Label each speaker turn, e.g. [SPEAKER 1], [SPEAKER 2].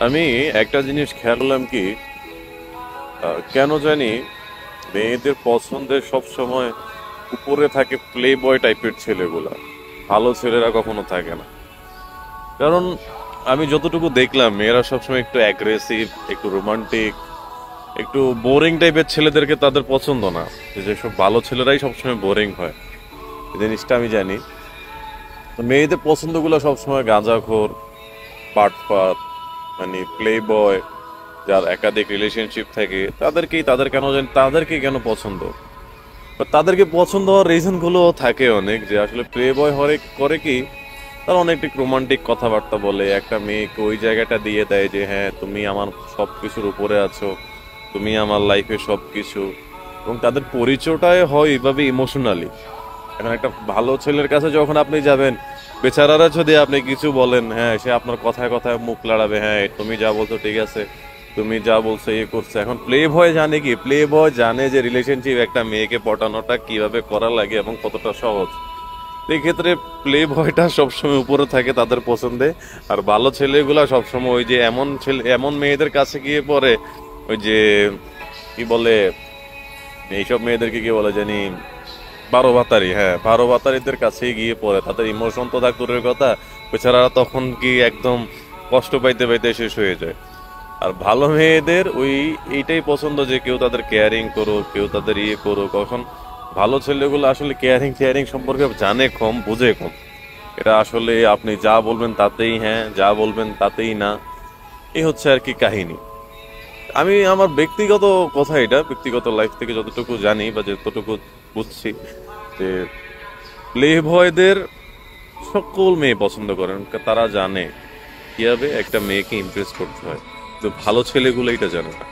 [SPEAKER 1] আমি একটা জিনিস খেয়াল করলাম কি, কেন জানি মেয়েদের পছন্দের সব সময় উপরে থাকে প্লে বয় টাইপের ছেলেগুলা, ভালো ছেলেরা কখনো থাকে না। কারণ আমি যতটুকু দেখলাম মেয়েরা সবসময় একটু অ্যাগ্রেসিভ, একটু রোমান্টিক, একটু বোরিং টাইপের ছেলেদেরকে তাদের পছন্দ না। যেসব ভালো ছেলেরাই সবসময় বোরিং হয়, এই জিনিসটা আমি জানি। তো মেয়েদের পছন্দগুলো সবসময় গাঁজাখোর, পাটপাত, মানে প্লে বয়, যার একাধিক রিলেশনশিপ থাকে তাদেরকেই কেন পছন্দ। বা তাদেরকে পছন্দ হওয়ার রিজন গুলো থাকে অনেক, যে আসলে প্লে বয় হরে করে কি, তারা অনেক রোমান্টিক কথাবার্তা বলে, একটা মেয়েকে ওই জায়গাটা দিয়ে দেয় যে হ্যাঁ তুমি আমার সবকিছুর উপরে আছো, তুমি আমার লাইফে সবকিছু। এবং তাদের পরিচয়টাই হয় এইভাবে ইমোশনালি। এখন একটা ভালো ছেলের কাছে যখন আপনি যাবেন, বেচারারা যদি আপনি কিছু বলেন, হ্যাঁ সে আপনার কথায় কথায় মুখ লড়াবে, হ্যাঁ তুমি যা বলছো ঠিক আছে, তুমি যা বলছো ইয়ে করছে। এখন প্লে বয় জানে কি, প্লে বয় জানে যে রিলেশনশিপ একটা মেয়েকে পটানোটা কিভাবে করা লাগে এবং কতটা সহজ। এই ক্ষেত্রে প্লে বয়টা সবসময় উপরে থাকে তাদের পছন্দে। আর ভালো ছেলেগুলা সবসময় ওই যে এমন ছেলে, এমন মেয়েদের কাছে গিয়ে পড়ে, ওই যে কি বলে, এইসব মেয়েদেরকে কি বলে জানি, বারো ভাতারি, হ্যাঁ বারো ভাতারিদের কাছেই গিয়ে পড়ে। তাদের ইমোশন তো থাক দূরের কথা, বেচারা তখন কি একদম কষ্ট পাইতে পাইতে শেষ হয়ে যায়। আর ভালো মেয়েদের ওই এইটাই পছন্দ, যে কেউ তাদের কেয়ারিং করুক, কেউ তাদের ইয়ে করুক। কখন ভালো ছেলেগুলো আসলে কেয়ারিং কেয়ারিং সম্পর্কে জানে কম, বুঝে কম। এটা আসলে আপনি যা বলবেন তাতেই হ্যাঁ, যা বলবেন তাতেই না, এই হচ্ছে আর কি কাহিনী। আমি আমার ব্যক্তিগত কথা, এটা ব্যক্তিগত লাইফ থেকে যতটুকু জানি বা যতটুকু বুঝছি, যে প্লে বয়দের সকল মেয়ে পছন্দ করেন। তারা জানে কিভাবে একটা মেয়েকে ইমপ্রেস করতে হয়, তো ভালো ছেলেগুলো এটা জানে না।